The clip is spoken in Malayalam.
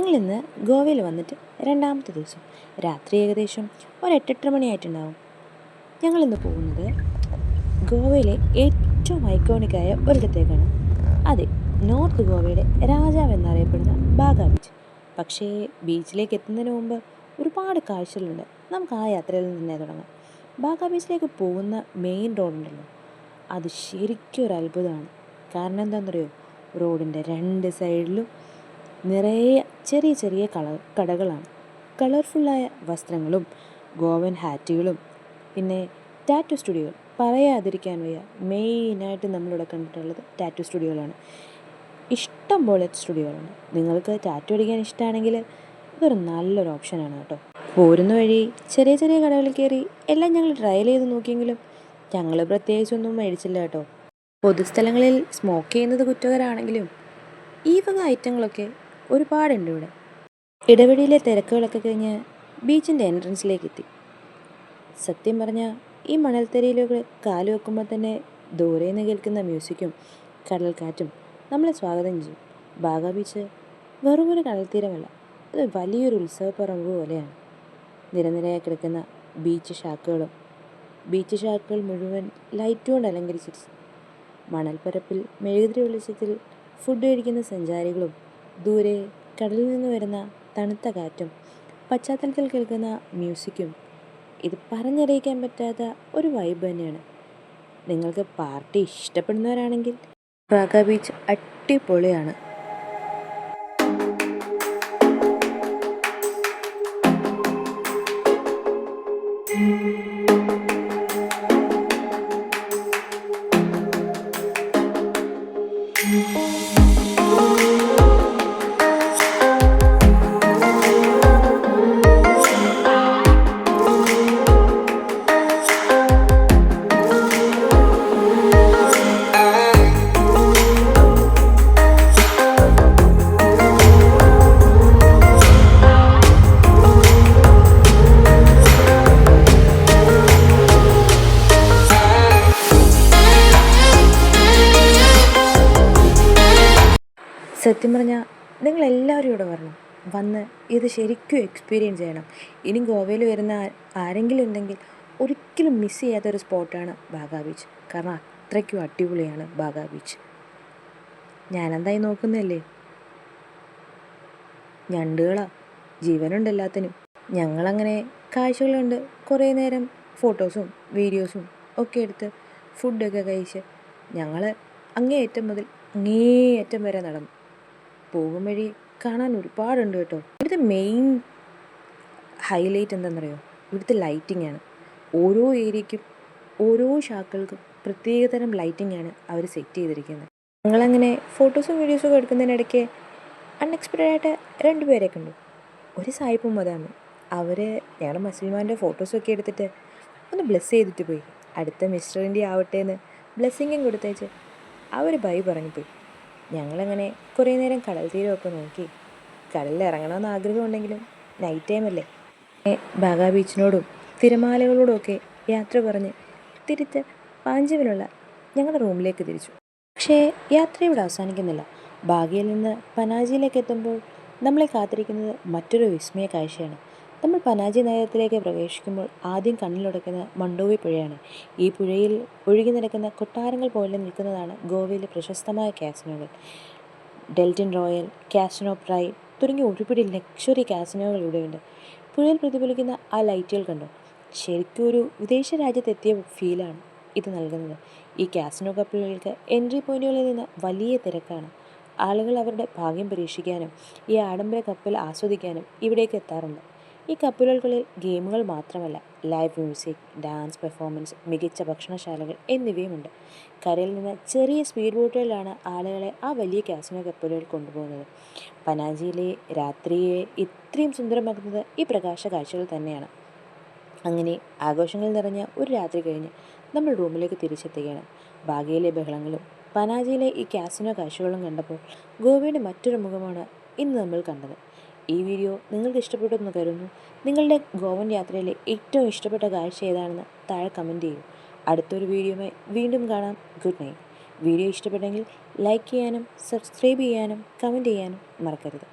ഞങ്ങളിന്ന് ഗോവയിൽ വന്നിട്ട് രണ്ടാമത്തെ ദിവസം രാത്രി ഏകദേശം ഒരു 8-8:30 മണിയായിട്ടുണ്ടാവും. ഞങ്ങളിന്ന് പോകുന്നത് ഗോവയിലെ ഏറ്റവും ഐക്കോണിക്കായ ഒരിടത്തേക്കാണ്. അതെ, നോർത്ത് ഗോവയുടെ രാജാവ് എന്നറിയപ്പെടുന്ന ബാഗ ബീച്ച്. പക്ഷേ ബീച്ചിലേക്ക് എത്തുന്നതിന് മുമ്പ് ഒരുപാട് കാഴ്ചകളുണ്ട്. നമുക്ക് ആ യാത്രയിൽ നിന്ന് തന്നെ തുടങ്ങാം. ബാഗ ബീച്ചിലേക്ക് പോകുന്ന മെയിൻ റോഡുണ്ടല്ലോ, അത് ശരിക്കും ഒരു അത്ഭുതമാണ്. കാരണം എന്താണെന്നറിയോ, റോഡിൻ്റെ രണ്ട് സൈഡിലും നിറയെ ചെറിയ ചെറിയ കടകളാണ്. കളർഫുള്ളായ വസ്ത്രങ്ങളും ഗോവൻ ഹാറ്റുകളും പിന്നെ ടാറ്റു സ്റ്റുഡിയോകൾ പറയാതിരിക്കാൻ വയ്യ. മെയിനായിട്ട് നമ്മളിവിടെ കണ്ടിട്ടുള്ളത് ടാറ്റു സ്റ്റുഡിയോകളാണ്. ഇഷ്ടം പോലെ സ്റ്റുഡിയോകളുണ്ട്. നിങ്ങൾക്ക് ടാറ്റു അടിക്കാൻ ഇഷ്ടമാണെങ്കിൽ ഇതൊരു നല്ലൊരു ഓപ്ഷനാണ് കേട്ടോ. പോരുന്ന വഴി ചെറിയ ചെറിയ കടകളിൽ കയറി എല്ലാം ഞങ്ങൾ ട്രയൽ ചെയ്ത് നോക്കിയെങ്കിലും ഞങ്ങൾ പ്രത്യേകിച്ചൊന്നും മേടിച്ചില്ല കേട്ടോ. പൊതുസ്ഥലങ്ങളിൽ സ്മോക്ക് ചെയ്യുന്നത് കുറ്റകരമാണെങ്കിലും ഈ വക ഐറ്റങ്ങളൊക്കെ ഒരുപാടുണ്ട് ഇവിടെ. ഇടവഴിയിലെ തിരക്കുകളൊക്കെ കഴിഞ്ഞ് ബീച്ചിൻ്റെ എൻട്രൻസിലേക്ക് എത്തി. സത്യം പറഞ്ഞാൽ ഈ മണൽത്തരിയിലൊക്കെ കാല് വെക്കുമ്പോൾ തന്നെ ദൂരെ നിന്ന് കേൾക്കുന്ന മ്യൂസിക്കും കടൽക്കാറ്റും നമ്മളെ സ്വാഗതം ചെയ്യും. ബാഗ ബീച്ച് വെറുമൊരു കടൽത്തീരമല്ല, അത് വലിയൊരു ഉത്സവപ്പറമ്പ് പോലെയാണ്. നിരനിരയായി കിടക്കുന്ന ബീച്ച് ഷാക്കുകൾ മുഴുവൻ ലൈറ്റ് കൊണ്ട് അലങ്കരിച്ചിരിച്ചു. മണൽപ്പരപ്പിൽ മെഴുകുതിരി വെളിച്ചത്തിൽ ഫുഡ് കഴിക്കുന്ന സഞ്ചാരികളും ദൂരെ കടലിൽ നിന്ന് വരുന്ന തണുത്ത കാറ്റും പശ്ചാത്തലത്തിൽ കേൾക്കുന്ന മ്യൂസിക്കും ഇത് പറഞ്ഞറിയിക്കാൻ പറ്റാത്ത ഒരു വൈബ് തന്നെയാണ്. നിങ്ങൾക്ക് പാർട്ടി ഇഷ്ടപ്പെടുന്നവരാണെങ്കിൽ ബാഗ ബീച്ച് അടിപൊളിയാണ്. സത്യം പറഞ്ഞാൽ നിങ്ങളെല്ലാവരും ഇവിടെ വന്ന് ഇത് ശരിക്കും എക്സ്പീരിയൻസ് ചെയ്യണം. ഇനി ഗോവയിൽ വരുന്ന ആരെങ്കിലും ഉണ്ടെങ്കിൽ ഒരിക്കലും മിസ് ചെയ്യാത്തൊരു സ്പോട്ടാണ് ബാഗ ബീച്ച്. കാരണം അത്രയ്ക്കും അടിപൊളിയാണ് ബാഗ ബീച്ച്. ഞാനെന്തായി നോക്കുന്നല്ലേ, ഞണ്ടുകളാ, ജീവനുണ്ട് എല്ലാത്തിനും. ഞങ്ങളങ്ങനെ കാഴ്ചകൾ കണ്ട് കുറേ നേരം ഫോട്ടോസും വീഡിയോസും ഒക്കെ എടുത്ത് ഫുഡൊക്കെ കഴിച്ച് ഞങ്ങൾ അങ്ങേയറ്റം മുതൽ അങ്ങേയറ്റം വരെ നടന്നു. പോകും വഴി കാണാൻ ഒരുപാടുണ്ട് കേട്ടോ. ഇവിടുത്തെ മെയിൻ ഹൈലൈറ്റ് എന്താണെന്നറിയോ, ഇവിടുത്തെ ലൈറ്റിംഗ് ആണ്. ഓരോ ഏരിയയ്ക്കും ഓരോ ഷാക്കുകൾക്കും പ്രത്യേകതരം ലൈറ്റിംഗ് ആണ് അവർ സെറ്റ് ചെയ്തിരിക്കുന്നത്. ഞങ്ങളങ്ങനെ ഫോട്ടോസും വീഡിയോസും ഒക്കെ എടുക്കുന്നതിനിടയ്ക്ക് അൺഎക്സ്പെക്റ്റഡ് ആയിട്ട് 2 പേരെ കണ്ടു. ഒരു സായിപ്പും മദാമയും. അവർ ഞങ്ങളുടെ മുസൽമാൻ്റെ ഫോട്ടോസൊക്കെ എടുത്തിട്ട് ഒന്ന് ബ്ലെസ് ചെയ്തിട്ട് പോയി. അടുത്ത മിസ്റ്റർ ഇന്ത്യ ആവട്ടെ എന്ന് ബ്ലെസ്സിങ്ങും കൊടുത്തേച്ച് അവർ ബൈ പറഞ്ഞു പോയി. ഞങ്ങളങ്ങനെ കുറേ നേരം കടൽ തീരമൊക്കെ നോക്കി. കടലിൽ ഇറങ്ങണമെന്ന് ആഗ്രഹമുണ്ടെങ്കിലും നൈറ്റ് ടൈം അല്ലേ. ബാഗ ബീച്ചിനോടും തിരമാലകളോടും ഒക്കെ യാത്ര പറഞ്ഞ് തിരിച്ച് പാഞ്ചിമിലുള്ള ഞങ്ങളുടെ റൂമിലേക്ക് തിരിച്ചു. പക്ഷേ യാത്ര ഇവിടെ അവസാനിക്കുന്നില്ല. ബാഗയിൽ നിന്ന് പനാജിയിലേക്ക് എത്തുമ്പോൾ നമ്മളെ കാത്തിരിക്കുന്നത് മറ്റൊരു വിസ്മയ കാഴ്ചയാണ്. നമ്മൾ പനാജി നഗരത്തിലേക്ക് പ്രവേശിക്കുമ്പോൾ ആദ്യം കണ്ണിലുടക്കുന്ന മണ്ടോവി പുഴയാണ്. ഈ പുഴയിൽ ഒഴുകി നടക്കുന്ന കൊട്ടാരങ്ങൾ പോലെ നിൽക്കുന്നതാണ് ഗോവയിലെ പ്രശസ്തമായ കാസിനോകൾ. ഡെൽറ്റൻ റോയൽ, കാസിനോ പ്രൈഡ് തുടങ്ങിയ ഒരുപിടി ലക്ഷറി കാസിനോകൾ ഇവിടെയുണ്ട്. പുഴയിൽ പ്രതിഫലിക്കുന്ന ആ ലൈറ്റുകൾ കണ്ടോ, ശരിക്കും ഒരു വിദേശ രാജ്യത്തെത്തിയ ഫീലാണ് ഇത് നൽകുന്നത്. ഈ കാസിനോ കപ്പലുകൾക്ക് എൻട്രി പോയിന്റുകളിൽ നിന്ന് വലിയ തിരക്കാണ്. ആളുകൾ അവരുടെ ഭാഗ്യം പരീക്ഷിക്കാനും ഈ ആഡംബര കപ്പൽ ആസ്വദിക്കാനും ഇവിടേക്ക് എത്താറുണ്ട്. ഈ കപ്പലുകളിൽ ഗെയിമുകൾ മാത്രമല്ല, ലൈവ് മ്യൂസിക്, ഡാൻസ് പെർഫോമൻസ്, മികച്ച ഭക്ഷണശാലകൾ എന്നിവയുമുണ്ട്. കരയിൽ നിന്ന് ചെറിയ സ്പീഡ് ബോട്ടുകളിലാണ് ആളുകളെ ആ വലിയ കാസിനോ കപ്പലുകൾ കൊണ്ടുപോകുന്നത്. പനാജിയിലെ രാത്രിയെ ഇത്രയും സുന്ദരമാക്കുന്നത് ഈ പ്രകാശ കാഴ്ചകൾ തന്നെയാണ്. അങ്ങനെ ആഘോഷങ്ങൾ നിറഞ്ഞ ഒരു രാത്രി കഴിഞ്ഞ് നമ്മൾ റൂമിലേക്ക് തിരിച്ചെത്തുകയാണ്. ബാഗയിലെ ബഹളങ്ങളും പനാജിയിലെ ഈ കാസിനോ കാഴ്ചകളും കണ്ടപ്പോൾ ഗോവയുടെ മറ്റൊരു മുഖമാണ് ഇന്ന് നമ്മൾ കണ്ടത്. ഈ വീഡിയോ നിങ്ങൾക്ക് ഇഷ്ടപ്പെട്ടെന്ന് കരുതുന്നു. നിങ്ങളുടെ ഗോവൻ യാത്രയിലെ ഏറ്റവും ഇഷ്ടപ്പെട്ട കാഴ്ച ഏതാണെന്ന് താഴെ കമൻറ്റ് ചെയ്യൂ. അടുത്തൊരു വീഡിയോയുമായി വീണ്ടും കാണാം. Good night. വീഡിയോ ഇഷ്ടപ്പെട്ടെങ്കിൽ ലൈക്ക് ചെയ്യാനും സബ്സ്ക്രൈബ് ചെയ്യാനും കമൻറ്റ് ചെയ്യാനും മറക്കരുത്.